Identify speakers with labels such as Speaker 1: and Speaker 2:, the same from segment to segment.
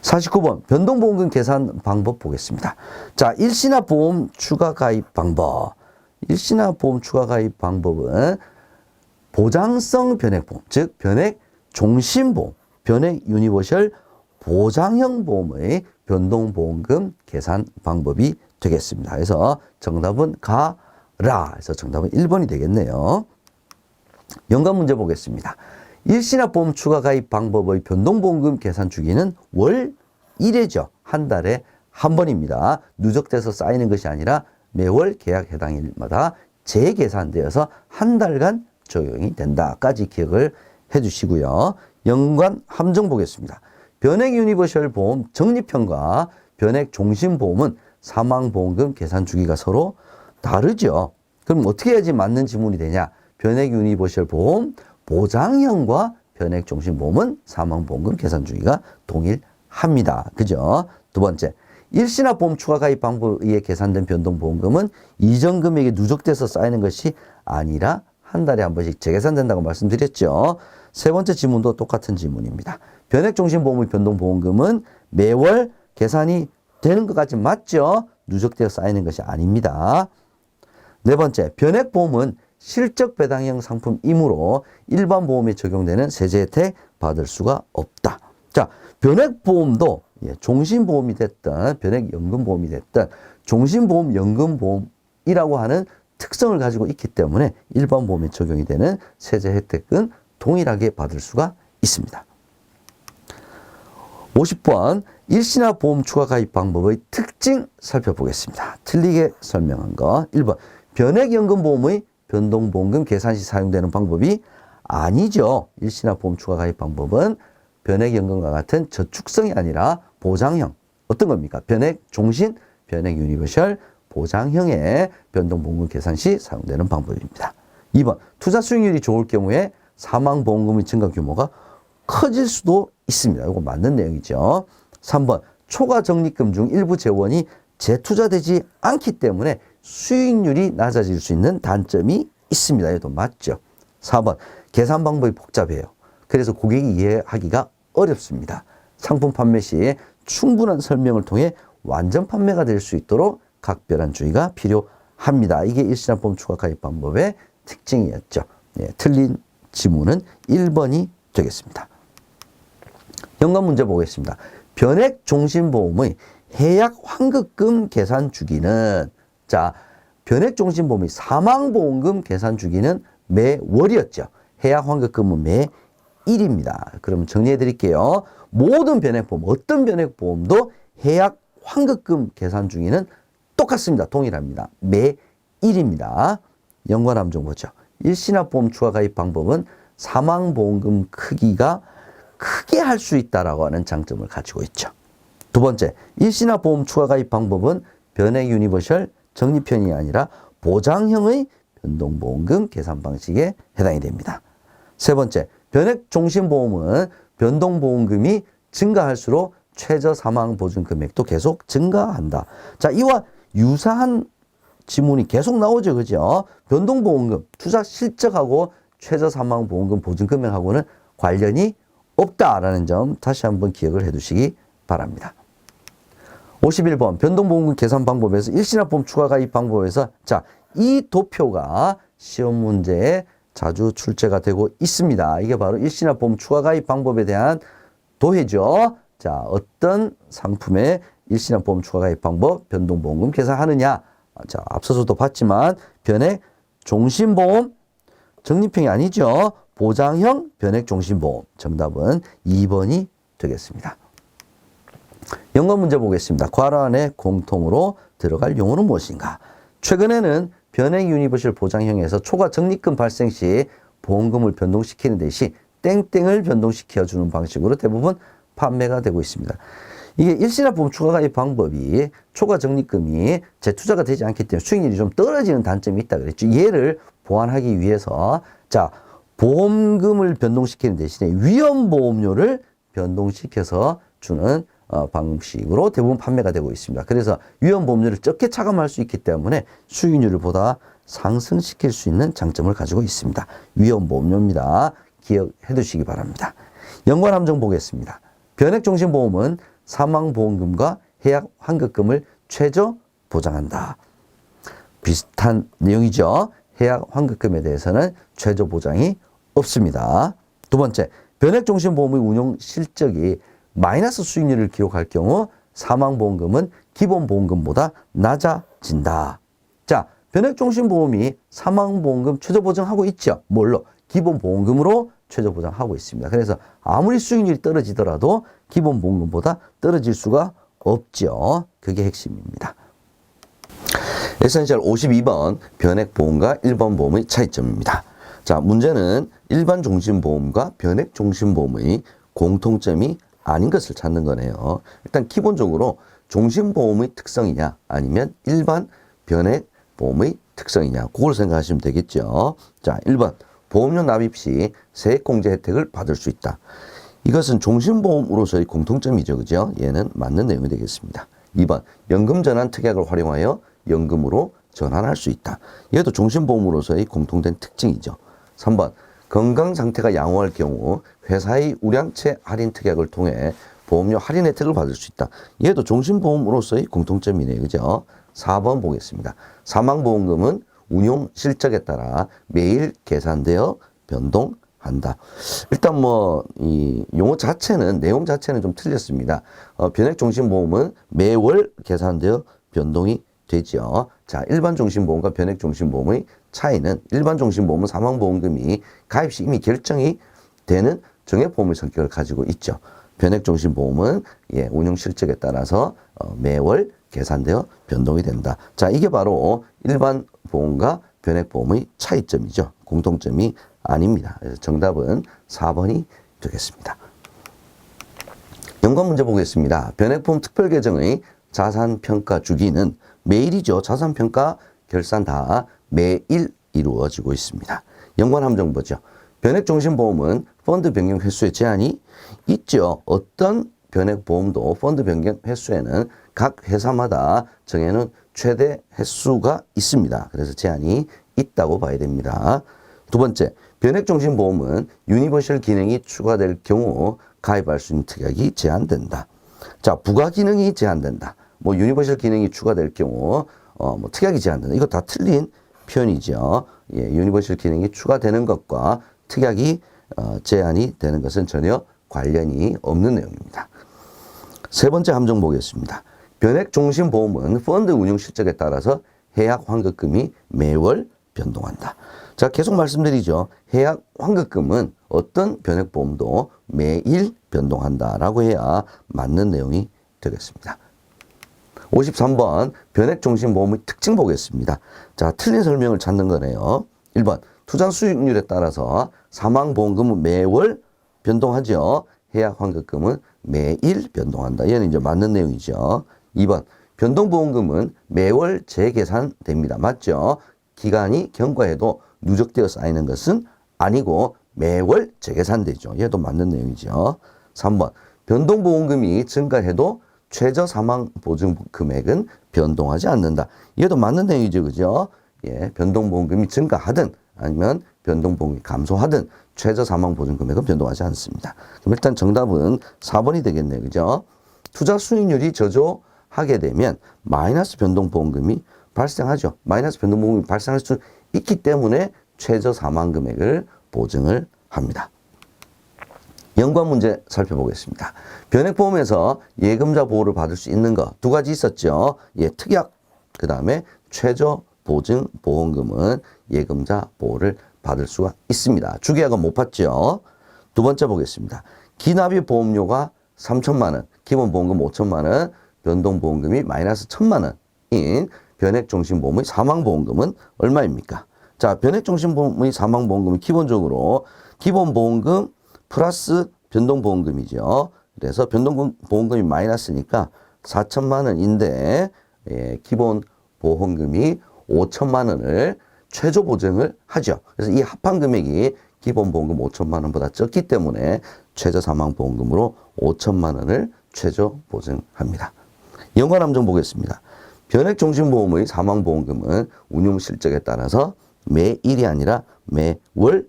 Speaker 1: 49번 변동보험금 계산 방법 보겠습니다. 자, 일시납보험 추가 가입 방법. 일시납보험 추가 가입 방법은 보장성 변액보험, 즉 변액 종신보험, 변액 유니버셜 보장형 보험의 변동보험금 계산 방법이 되겠습니다. 그래서 정답은 가라. 그래서 정답은 1번이 되겠네요. 연관 문제 보겠습니다. 일시납보험 추가 가입 방법의 변동보험금 계산 주기는 월 1회죠. 한 달에 한 번입니다. 누적돼서 쌓이는 것이 아니라 매월 계약 해당 일마다 재계산되어서 한 달간 적용이 된다까지 기억을 해주시고요. 연관 함정 보겠습니다. 변액 유니버셜 보험 적립형과 변액 종신보험은 사망보험금 계산 주기가 서로 다르죠. 그럼 어떻게 해야지 맞는 지문이 되냐? 변액 유니버셜 보험 보장형과 변액 종신보험은 사망보험금 계산 주기가 동일합니다. 그죠? 두 번째, 일시납보험 추가 가입 방법에 의해 계산된 변동보험금은 이전 금액이 누적돼서 쌓이는 것이 아니라 한 달에 한 번씩 재계산된다고 말씀드렸죠. 세 번째 지문도 똑같은 지문입니다. 변액 종신보험의 변동보험금은 매월 계산이 되는 것 같지 맞죠? 누적되어 쌓이는 것이 아닙니다. 네 번째, 변액보험은 실적 배당형 상품이므로 일반 보험에 적용되는 세제 혜택 받을 수가 없다. 자, 변액보험도 종신보험이 됐든 변액연금보험이 됐든 종신보험, 연금보험이라고 하는 특성을 가지고 있기 때문에 일반 보험에 적용이 되는 세제 혜택은 동일하게 받을 수가 있습니다. 50번 일시납보험 추가 가입 방법의 특징 살펴보겠습니다. 틀리게 설명한 거 1번 변액연금보험의 변동보험금 계산 시 사용되는 방법이 아니죠. 일시납보험 추가 가입 방법은 변액연금과 같은 저축성이 아니라 보장형. 어떤 겁니까? 변액 종신, 변액 유니버셜 보장형의 변동보험금 계산 시 사용되는 방법입니다. 2번 투자 수익률이 좋을 경우에 사망보험금의 증가 규모가 커질 수도 있습니다. 이거 맞는 내용이죠. 3번 초과 적립금 중 일부 재원이 재투자되지 않기 때문에 수익률이 낮아질 수 있는 단점이 있습니다. 이것도 맞죠. 4번 계산 방법이 복잡해요. 그래서 고객이 이해하기가 어렵습니다. 상품 판매 시에 충분한 설명을 통해 완전 판매가 될 수 있도록 각별한 주의가 필요합니다. 이게 일시납보험 추가 가입 방법의 특징이었죠. 틀린 지문은 1번이 되겠습니다. 연관 문제 보겠습니다. 변액 종신보험의 해약 환급금 계산 주기는 자, 변액 종신보험의 사망보험금 계산 주기는 매월이었죠. 해약 환급금은 매일입니다. 그럼 정리해 드릴게요. 모든 변액보험, 어떤 변액보험도 해약 환급금 계산 주기는 똑같습니다. 동일합니다. 매일입니다. 연관 함정 보죠. 일시납보험 추가 가입 방법은 사망보험금 크기가 크게 할 수 있다라고 하는 장점을 가지고 있죠. 두 번째, 일시납보험 추가 가입 방법은 변액 유니버셜 적립형이 아니라 보장형의 변동보험금 계산 방식에 해당이 됩니다. 세 번째, 변액 종신보험은 변동보험금이 증가할수록 최저 사망 보증 금액도 계속 증가한다. 자, 이와 유사한 지문이 계속 나오죠. 그죠? 변동보험금, 투자 실적하고 최저 사망 보험금 보증 금액하고는 관련이 없다라는 점 다시 한번 기억을 해 두시기 바랍니다. 51번 변동보험금 계산 방법에서 일시납보험 추가 가입 방법에서 자, 이 도표가 시험 문제에 자주 출제가 되고 있습니다. 이게 바로 일시납보험 추가 가입 방법에 대한 도해죠. 자, 어떤 상품의 일시납보험 추가 가입 방법 변동보험금 계산하느냐. 자, 앞서서도 봤지만 변액 종신보험 적립형이 아니죠. 보장형 변액 종신보험. 정답은 2번이 되겠습니다. 연관 문제 보겠습니다. 괄호 안에 공통으로 들어갈 용어는 무엇인가? 최근에는 변액 유니버셜 보장형에서 초과 적립금 발생 시 보험금을 변동시키는 대신 땡땡을 변동시켜주는 방식으로 대부분 판매가 되고 있습니다. 이게 일시납보험 추가 가입 방법이 초과 적립금이 재투자가 되지 않기 때문에 수익률이 좀 떨어지는 단점이 있다 그랬죠. 얘를 보완하기 위해서 자, 보험금을 변동시키는 대신에 위험보험료를 변동시켜서 주는 방식으로 대부분 판매가 되고 있습니다. 그래서 위험보험료를 적게 차감할 수 있기 때문에 수익률을 보다 상승시킬 수 있는 장점을 가지고 있습니다. 위험보험료입니다. 기억해 두시기 바랍니다. 연관 함정 보겠습니다. 변액종신보험은 사망보험금과 해약 환급금을 최저 보장한다. 비슷한 내용이죠. 해약 환급금에 대해서는 최저 보장이 없습니다. 두 번째, 변액종신보험의 운용 실적이 마이너스 수익률을 기록할 경우 사망보험금은 기본보험금보다 낮아진다. 자, 변액종신보험이 사망보험금 최저 보장하고 있죠. 뭘로? 기본보험금으로 최저 보장하고 있습니다. 그래서 아무리 수익률이 떨어지더라도 기본보험금보다 떨어질 수가 없죠. 그게 핵심입니다. 에센셜 52번 변액보험과 일반보험의 차이점입니다. 자, 문제는 일반종신보험과 변액종신보험의 공통점이 아닌 것을 찾는 거네요. 일단 기본적으로 종신보험의 특성이냐 아니면 일반 변액보험의 특성이냐 그걸 생각하시면 되겠죠. 자, 1번 보험료 납입 시 세액공제 혜택을 받을 수 있다. 이것은 종신보험으로서의 공통점이죠. 그죠? 얘는 맞는 내용이 되겠습니다. 2번 연금전환 특약을 활용하여 연금으로 전환할 수 있다. 얘도 종신보험으로서의 공통된 특징이죠. 3번 건강상태가 양호할 경우 회사의 우량채 할인 특약을 통해 보험료 할인 혜택을 받을 수 있다. 얘도 종신보험으로서의 공통점이네요. 그죠? 4번 보겠습니다. 사망보험금은 운용 실적에 따라 매일 계산되어 변동한다. 일단 이 용어 자체는, 내용 자체는 좀 틀렸습니다. 변액종신보험은 매월 계산되어 변동이 되죠. 자, 일반종신보험과 변액종신보험의 차이는 일반종신보험은 사망보험금이 가입 시 이미 결정이 되는 정액보험의 성격을 가지고 있죠. 변액종신보험은 운용 실적에 따라서 매월 계산되어 변동이 된다. 자, 이게 바로 일반 보험과 변액보험의 차이점이죠. 공통점이 아닙니다. 그래서 정답은 4번이 되겠습니다. 연관 문제 보겠습니다. 변액보험 특별계정의 자산평가 주기는 매일이죠. 자산평가 결산 다 매일 이루어지고 있습니다. 연관 함정 보죠. 변액종신보험은 펀드 변경 횟수에 제한이 있죠. 어떤 변액보험도 펀드 변경 횟수에는 각 회사마다 정해놓은 최대 횟수가 있습니다. 그래서 제한이 있다고 봐야 됩니다. 두 번째, 변액종신보험은 유니버셜 기능이 추가될 경우 가입할 수 있는 특약이 제한된다. 자, 부가 기능이 제한된다. 유니버셜 기능이 추가될 경우 특약이 제한된다. 이거 다 틀린 표현이죠. 유니버셜 기능이 추가되는 것과 특약이 제한이 되는 것은 전혀 관련이 없는 내용입니다. 세 번째 함정 보겠습니다. 변액종신보험은 펀드 운용 실적에 따라서 해약 환급금이 매월 변동한다. 자, 계속 말씀드리죠. 해약 환급금은 어떤 변액보험도 매일 변동한다라고 해야 맞는 내용이 되겠습니다. 53번 변액종신보험의 특징 보겠습니다. 자, 틀린 설명을 찾는 거네요. 1번 투자 수익률에 따라서 사망보험금은 매월 변동하죠. 해약 환급금은 매일 변동한다. 얘는 이제 맞는 내용이죠. 2번 변동보험금은 매월 재계산됩니다. 맞죠? 기간이 경과해도 누적되어 쌓이는 것은 아니고 매월 재계산되죠. 얘도 맞는 내용이죠. 3번 변동보험금이 증가해도 최저 사망보증 금액은 변동하지 않는다. 얘도 맞는 내용이죠. 그죠? 변동보험금이 증가하든 아니면 변동보험이 감소하든 최저 사망보증 금액은 변동하지 않습니다. 그럼 일단 정답은 4번이 되겠네요. 그죠? 투자 수익률이 저조하게 되면 마이너스 변동보험금이 발생하죠. 마이너스 변동보험금이 발생할 수 있기 때문에 최저 사망 금액을 보증을 합니다. 연관 문제 살펴보겠습니다. 변액보험에서 예금자 보호를 받을 수 있는 거 두 가지 있었죠. 특약, 그 다음에 최저 보증 보험금은 예금자 보호를 받을 수가 있습니다. 주계약은 못 받죠. 두 번째 보겠습니다. 기납입 보험료가 3천만 원, 기본보험금 5천만 원, 변동보험금이 마이너스 1천만 원인 변액종신보험의 사망보험금은 얼마입니까? 자, 변액종신보험의 사망보험금은 기본적으로 기본보험금 플러스 변동보험금이죠. 그래서 변동보험금이 마이너스니까 4천만 원인데 기본보험금이 5천만 원을 최저 보증을 하죠. 그래서 이 합한 금액이 기본보험금 5천만 원보다 적기 때문에 최저 사망보험금으로 5천만 원을 최저 보증합니다. 연관 함정 보겠습니다. 변액종신보험의 사망보험금은 운용 실적에 따라서 매일이 아니라 매월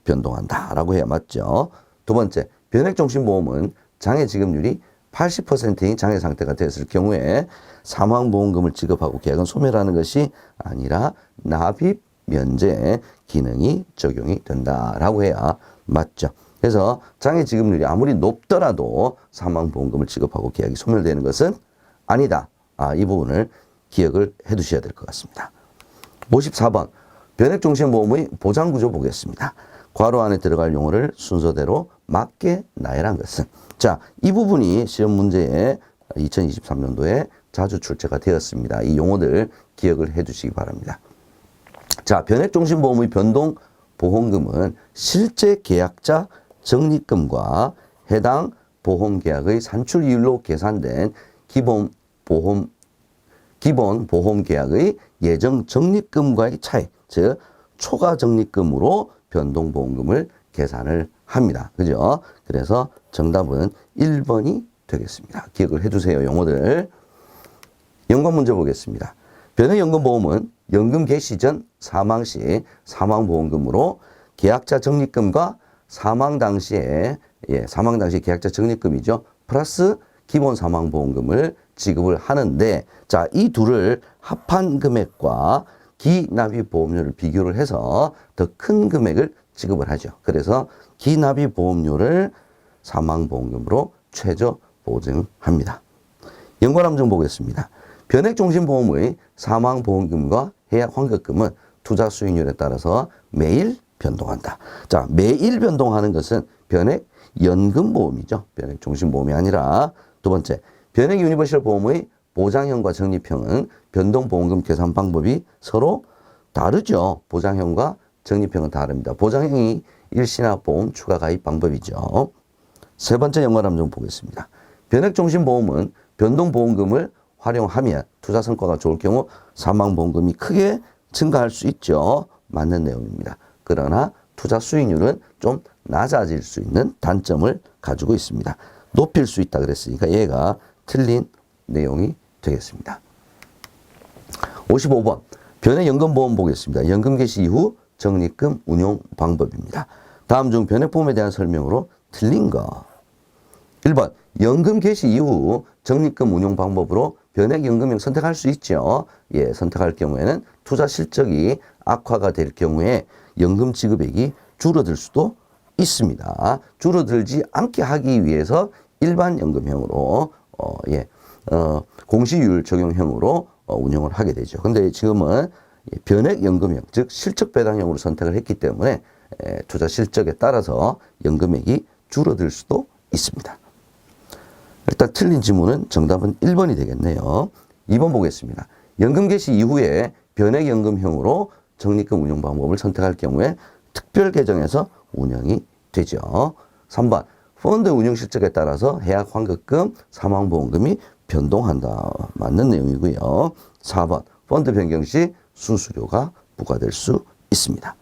Speaker 1: 변동한다라고 해야 맞죠. 두 번째, 변액종신보험은 장애 지급률이 80%인 장애 상태가 됐을 경우에 사망보험금을 지급하고 계약은 소멸하는 것이 아니라 납입 면제 기능이 적용이 된다라고 해야 맞죠. 그래서 장애 지급률이 아무리 높더라도 사망보험금을 지급하고 계약이 소멸되는 것은 아니다. 이 부분을 기억을 해 두셔야 될 것 같습니다. 54번 변액종신보험의 보장구조 보겠습니다. 괄호 안에 들어갈 용어를 순서대로 맞게 나열한 것은, 자, 이 부분이 시험 문제에 2023년도에 자주 출제가 되었습니다. 이 용어들 기억을 해 두시기 바랍니다. 자, 변액종신보험의 변동보험금은 실제 계약자 적립금과 해당 보험계약의 산출이율로 계산된 기본 보험계약의 예정 적립금과의 차이, 즉 초과 적립금으로 변동보험금을 계산을 합니다. 그죠? 그래서 정답은 1번이 되겠습니다. 기억을 해두세요. 용어들. 연관 문제 보겠습니다. 변액연금보험은 연금 개시 전 사망 시 사망보험금으로 계약자 적립금과 사망 당시에 계약자 적립금이죠. 플러스 기본 사망보험금을 지급을 하는데, 자, 이 둘을 합한 금액과 기납입보험료를 비교를 해서 더 큰 금액을 지급을 하죠. 그래서 기납입보험료를 사망보험금으로 최저 보증합니다. 연관함정 보겠습니다. 변액종신보험의 사망보험금과 해약환급금은 투자 수익률에 따라서 매일 변동한다. 자, 매일 변동하는 것은 변액연금보험이죠. 변액종신보험이 아니라. 두 번째, 변액유니버셜 보험의 보장형과 적립형은 변동보험금 계산 방법이 서로 다르죠. 보장형과 적립형은 다릅니다. 보장형이 일시납보험 추가 가입 방법이죠. 세 번째 연관함정 보겠습니다. 변액종신보험은 변동보험금을 활용하면 투자 성과가 좋을 경우 사망보험금이 크게 증가할 수 있죠. 맞는 내용입니다. 그러나 투자 수익률은 좀 낮아질 수 있는 단점을 가지고 있습니다. 높일 수 있다 그랬으니까 얘가 틀린 내용이 되겠습니다. 55번 변액연금보험 보겠습니다. 연금 개시 이후 적립금 운용 방법입니다. 다음 중 변액보험에 대한 설명으로 틀린 거. 1번 연금 개시 이후 적립금 운용 방법으로 변액연금형 선택할 수 있죠. 선택할 경우에는 투자 실적이 악화가 될 경우에 연금 지급액이 줄어들 수도 있습니다. 줄어들지 않게 하기 위해서 일반 연금형으로 공시율 적용형으로 운영을 하게 되죠. 근데 지금은 변액연금형, 즉 실적배당형으로 선택을 했기 때문에 투자 실적에 따라서 연금액이 줄어들 수도 있습니다. 일단 틀린 지문은 정답은 1번이 되겠네요. 2번 보겠습니다. 연금 개시 이후에 변액연금형으로 적립금 운용 방법을 선택할 경우에 특별 계정에서 운영이 되죠. 3번 펀드 운용 실적에 따라서 해약 환급금, 사망보험금이 변동한다. 맞는 내용이고요. 4번 펀드 변경 시 수수료가 부과될 수 있습니다.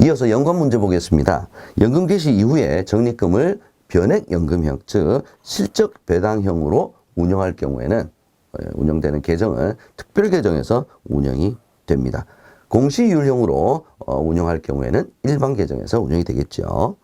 Speaker 1: 이어서 연관 문제 보겠습니다. 연금 개시 이후에 적립금을 변액연금형, 즉 실적 배당형으로 운영할 경우에는 운영되는 계정은 특별 계정에서 운영이 됩니다. 공시율형으로 운영할 경우에는 일반 계정에서 운영이 되겠죠.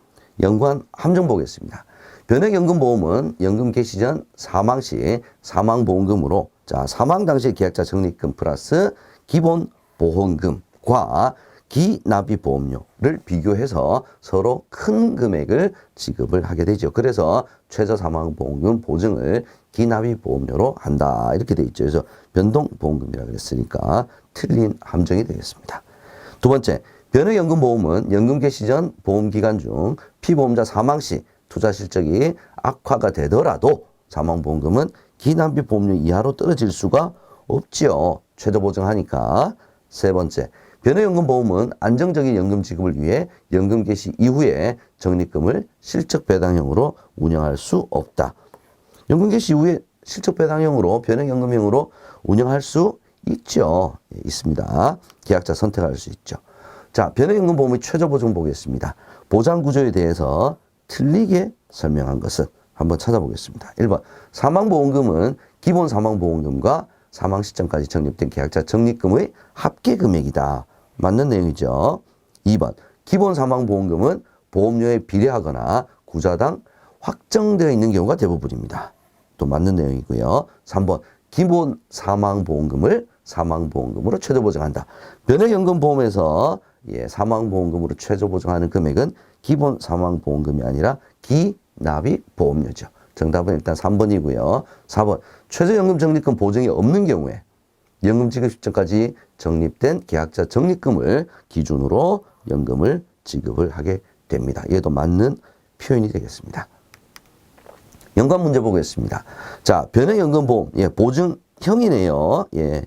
Speaker 1: 연관 함정 보겠습니다. 변액연금보험은 연금 개시 전 사망 시 사망보험금으로, 자, 사망 당시 계약자 적립금 플러스 기본 보험금과 기납입보험료를 비교해서 서로 큰 금액을 지급을 하게 되죠. 그래서 최저 사망보험금 보증을 기납입보험료로 한다. 이렇게 돼 있죠. 그래서 변동보험금이라고 했으니까 틀린 함정이 되겠습니다. 두 번째, 변액연금보험은 연금 개시 전 보험기간 중 피보험자 사망 시 투자 실적이 악화가 되더라도 사망보험금은 기납입보험료 이하로 떨어질 수가 없죠. 최저 보증하니까. 세 번째, 변액연금보험은 안정적인 연금 지급을 위해 연금 개시 이후에 적립금을 실적배당형으로 운영할 수 없다. 연금 개시 이후에 실적배당형으로 변액연금형으로 운영할 수 있죠. 있습니다. 계약자 선택할 수 있죠. 자, 변액연금보험의 최저보증 보겠습니다. 보장구조에 대해서 틀리게 설명한 것은 한번 찾아보겠습니다. 1번 사망보험금은 기본 사망보험금과 사망 시점까지 적립된 계약자 적립금의 합계 금액이다. 맞는 내용이죠. 2번 기본 사망보험금은 보험료에 비례하거나 구자당 확정되어 있는 경우가 대부분입니다. 또 맞는 내용이고요. 3번 기본 사망보험금을 사망보험금으로 최저 보장한다. 변액연금보험에서 사망보험금으로 최저 보장하는 금액은 기본 사망보험금이 아니라 기납입보험료죠. 정답은 일단 3번이고요. 4번 최저연금 적립금 보증이 없는 경우에 연금 지급 시점까지 적립된 계약자 적립금을 기준으로 연금을 지급을 하게 됩니다. 얘도 맞는 표현이 되겠습니다. 연관 문제 보겠습니다. 자, 변액연금보험, 보증형이네요.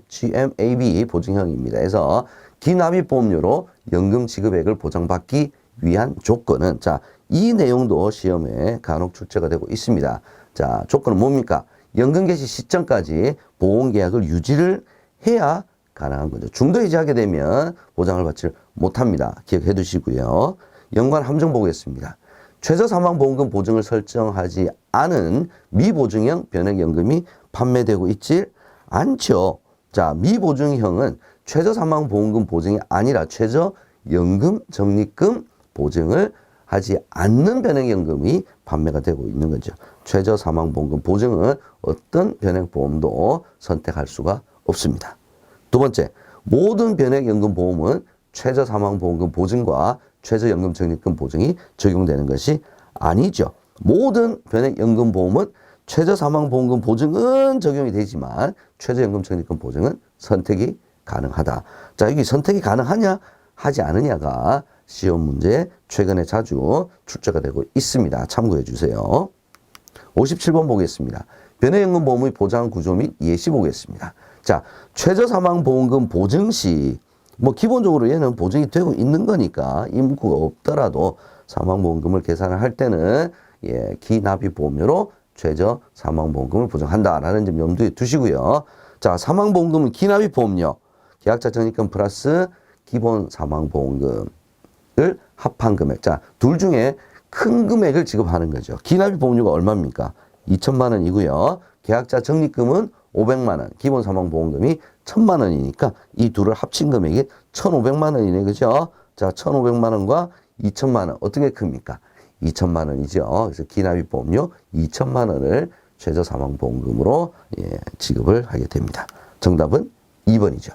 Speaker 1: GMAB 보증형입니다. 그래서 기납입보험료로 연금 지급액을 보장받기 위한 조건은, 자, 이 내용도 시험에 간혹 출제가 되고 있습니다. 자, 조건은 뭡니까? 연금 개시 시점까지 보험계약을 유지를 해야 가능한 거죠. 중도 해지하게 되면 보장을 받지 못합니다. 기억해 두시고요. 연관 함정 보겠습니다. 최저사망보험금 보증을 설정하지 않은 미보증형 변액연금이 판매되고 있지 않죠. 자, 미보증형은 최저사망보험금 보증이 아니라 최저연금 적립금 보증을 하지 않는 변액연금이 판매가 되고 있는 거죠. 최저사망보험금 보증은 어떤 변액보험도 선택할 수가 없습니다. 두 번째, 모든 변액연금보험은 최저사망보험금 보증과 최저연금 적립금 보증이 적용되는 것이 아니죠. 모든 변액연금보험은 최저사망보험금 보증은 적용이 되지만 최저연금 적립금 보증은 선택이 가능하다. 자, 여기 선택이 가능하냐 하지 않느냐가 시험 문제에 최근에 자주 출제가 되고 있습니다. 참고해 주세요. 57번 보겠습니다. 변액연금보험의 보장 구조 및 예시 보겠습니다. 자, 최저사망보험금 보증 시 기본적으로 얘는 보증이 되고 있는 거니까 이 문구가 없더라도 사망보험금을 계산을 할 때는 기납입보험료로 최저사망보험금을 보장한다라는 점 염두에 두시고요. 자, 사망보험금은 기납입보험료, 계약자 적립금 플러스 기본 사망보험금을 합한 금액. 자, 둘 중에 큰 금액을 지급하는 거죠. 기납입보험료가 얼마입니까? 2천만 원이고요. 계약자 적립금은 500만 원, 기본 사망보험금이 1000만 원이니까 이 둘을 합친 금액이 1500만 원이네. 그죠? 자, 1500만 원과 2000만 원 어떻게 큽니까? 2000만 원이죠. 그래서 기납입보험료 2000만 원을 최저사망보험금으로 지급을 하게 됩니다. 정답은 2번이죠.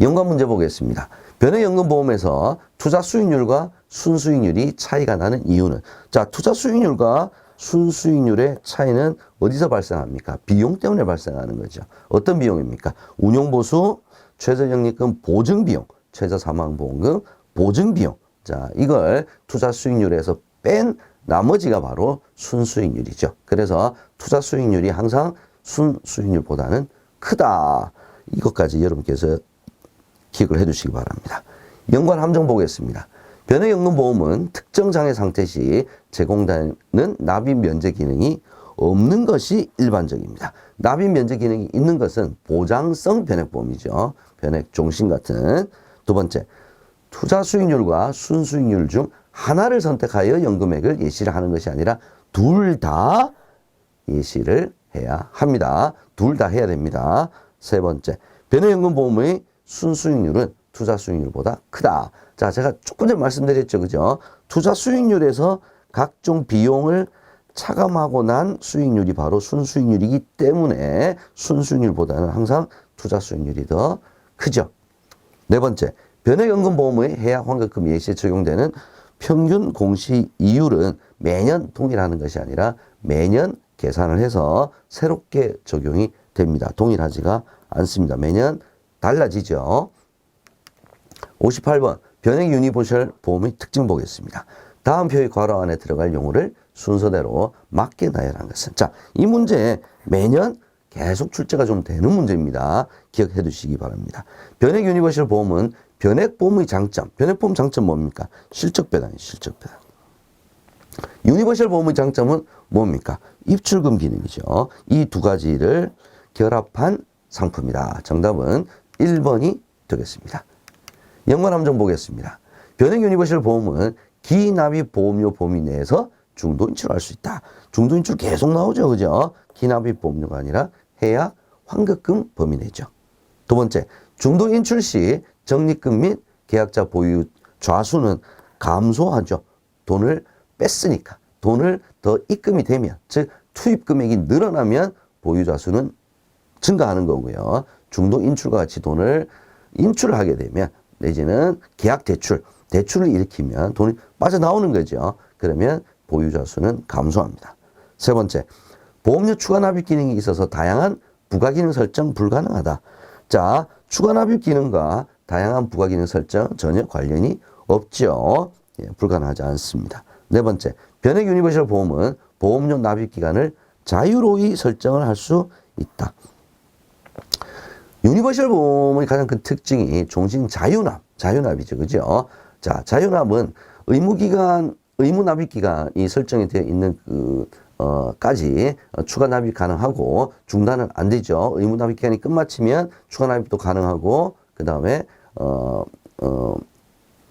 Speaker 1: 연관 문제 보겠습니다. 변액연금보험에서 투자 수익률과 순수익률이 차이가 나는 이유는, 자, 투자 수익률과 순수익률의 차이는 어디서 발생합니까? 비용 때문에 발생하는 거죠. 어떤 비용입니까? 운용보수, 최저적립금 보증비용, 최저사망보험금 보증비용. 자, 이걸 투자 수익률에서 뺀 나머지가 바로 순수익률이죠. 그래서 투자 수익률이 항상 순수익률보다는 크다. 이것까지 여러분께서 기억을 해 두시기 바랍니다. 연관 함정 보겠습니다. 변액연금보험은 특정 장애 상태 시 제공되는 납입 면제 기능이 없는 것이 일반적입니다. 납입 면제 기능이 있는 것은 보장성 변액보험이죠. 변액 종신 같은. 두 번째, 투자 수익률과 순수익률 중 하나를 선택하여 연금액을 예시를 하는 것이 아니라 둘 다 예시를 해야 합니다. 둘 다 해야 됩니다. 세 번째, 변액연금보험의 순수익률은 투자 수익률보다 크다. 자, 제가 조금 전에 말씀드렸죠. 그죠? 투자 수익률에서 각종 비용을 차감하고 난 수익률이 바로 순수익률이기 때문에 순수익률보다는 항상 투자 수익률이 더 크죠. 네 번째, 변액연금보험의 해약 환급금 예시에 적용되는 평균 공시 이율은 매년 동일하는 것이 아니라 매년 계산을 해서 새롭게 적용이 됩니다. 동일하지가 않습니다. 매년 달라지죠. 58번 변액 유니버셜 보험의 특징 보겠습니다. 다음 표의 괄호 안에 들어갈 용어를 순서대로 맞게 나열한 것은, 자, 이 문제 매년 계속 출제가 좀 되는 문제입니다. 기억해 두시기 바랍니다. 변액 유니버셜 보험은 변액보험의 장점, 변액보험 장점 뭡니까? 실적 배당이에요. 실적 배당. 유니버셜 보험의 장점은 뭡니까? 입출금 기능이죠. 이 두 가지를 결합한 상품이다. 정답은 1번이 되겠습니다. 연관 함정 보겠습니다. 변액 유니버셜 보험은 기납입 보험료 범위 내에서 중도 인출할 수 있다. 중도 인출 계속 나오죠. 그죠? 기납입 보험료가 아니라 해약 환급금 범위 내죠. 두 번째, 중도 인출 시 적립금 및 계약자 보유 좌수는 감소하죠. 돈을 뺐으니까. 돈을 더 입금이 되면, 즉 투입 금액이 늘어나면 보유자 수는 증가하는 거고요. 중도 인출과 같이 돈을 인출을 하게 되면, 내지는 계약 대출을 일으키면 돈이 빠져나오는 거죠. 그러면 보유자 수는 감소합니다. 세 번째, 보험료 추가 납입 기능이 있어서 다양한 부가 기능 설정 불가능하다. 자, 추가 납입 기능과 다양한 부가 기능 설정 전혀 관련이 없죠. 예, 불가능하지 않습니다. 네 번째, 변액 유니버셜 보험은 보험료 납입 기간을 자유로이 설정을 할 수 있다. 유니버셜 보험의 가장 큰 특징이 종신 자유납이죠. 그죠? 자, 자유납은 의무 납입 기간이 설정이 되어 있는 까지 추가 납입 가능하고 중단은 안 되죠. 의무 납입 기간이 끝마치면 추가 납입도 가능하고, 그 다음에,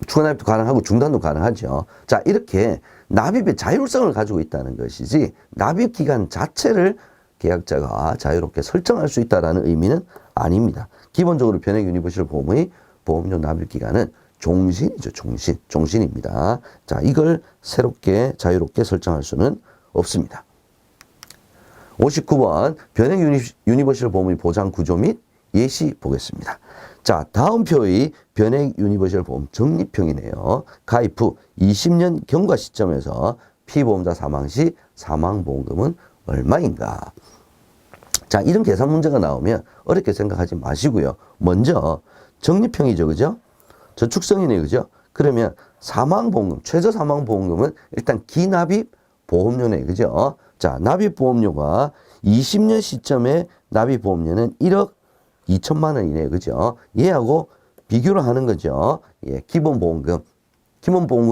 Speaker 1: 추가 납입도 가능하고 중단도 가능하죠. 자, 이렇게 납입의 자율성을 가지고 있다는 것이지, 납입 기간 자체를 계약자가 자유롭게 설정할 수 있다는 의미는 아닙니다. 기본적으로 변액 유니버셜 보험의 보험료 납입 기간은 종신이죠. 종신입니다. 자, 이걸 새롭게 자유롭게 설정할 수는 없습니다. 59번 변액 유니버셜 보험의 보장 구조 및 예시 보겠습니다. 자, 다음 표의 변액 유니버셜 보험 적립형이네요. 가입 후 20년 경과 시점에서 피보험자 사망 시 사망보험금은 얼마인가? 자, 이런 계산 문제가 나오면 어렵게 생각하지 마시고요. 먼저 적립형이죠. 그죠? 저축성이네. 그죠? 그러면 사망보험금, 최저 사망보험금은 일단 기납입 보험료네. 그죠? 자, 납입보험료가 20년 시점에 납입보험료는 1억 2천만 원이네. 그죠? 얘하고 비교를 하는 거죠. 예, 기본보험금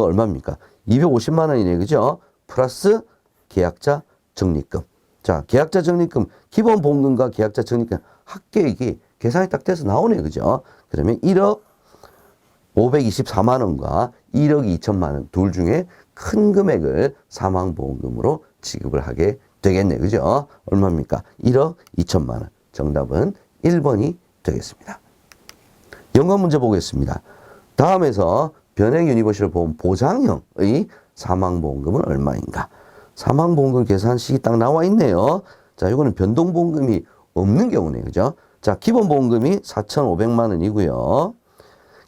Speaker 1: 얼마입니까? 250만 원이네. 그죠? 플러스 계약자 적립금. 자, 계약자 적립금, 기본보험금과 계약자 적립금 합계액이 계산이 딱 돼서 나오네. 그죠? 그러면 1억 524만 원과 1억 2천만 원 둘 중에 큰 금액을 사망보험금으로 지급을 하게 되겠네. 그죠? 얼마입니까? 1억 2천만 원. 정답은 1번이 되겠습니다. 연관 문제 보겠습니다. 다음에서 변액 유니버셜 보험 보장형의 사망보험금은 얼마인가? 사망보험금 계산식이 딱 나와 있네요. 자, 이거는 변동보험금이 없는 경우네. 그죠? 자, 기본보험금이 4,500만 원이고요.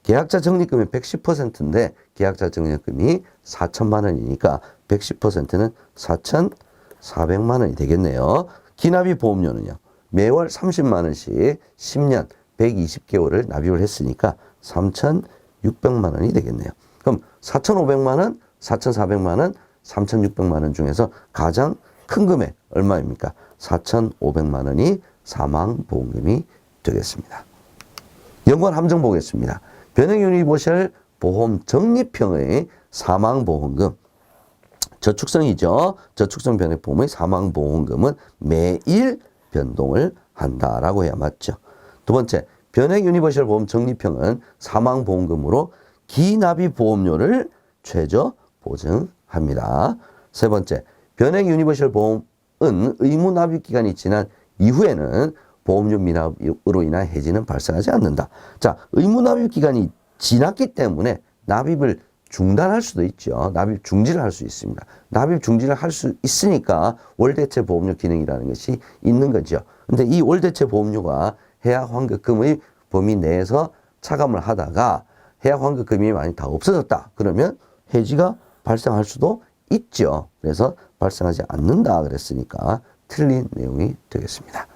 Speaker 1: 계약자 적립금이 110%인데 계약자 적립금이 4천만 원이니까 110%는 4,400만 원이 되겠네요. 기납입 보험료는요. 매월 30만 원씩 10년 120개월을 납입을 했으니까 3,600만 원이 되겠네요. 그럼 4,500만 원, 4,400만 원, 3,600만 원 중에서 가장 큰 금액 얼마입니까? 4,500만 원이 사망보험금이 되겠습니다. 연관 함정 보겠습니다. 변액 유니버셜 보험 적립형의 사망보험금, 저축성이죠. 저축성 변액보험의 사망보험금은 매일 변동을 한다라고 해야 맞죠. 두 번째, 변액 유니버셜 보험 적립형은 사망보험금으로 기납입 보험료를 최저 보증합니다. 세 번째, 변액 유니버셜 보험은 의무 납입 기간이 지난 이후에는 보험료 미납으로 인한 해지는 발생하지 않는다. 자, 의무 납입 기간이 지났기 때문에 납입을 중단할 수도 있죠. 납입 중지를 할 수 있습니다. 납입 중지를 할 수 있으니까 월대체 보험료 기능이라는 것이 있는 거죠. 근데 이 월대체 보험료가 해약 환급금의 범위 내에서 차감을 하다가 해약 환급금이 많이 다 없어졌다. 그러면 해지가 발생할 수도 있죠. 그래서 발생하지 않는다 그랬으니까 틀린 내용이 되겠습니다.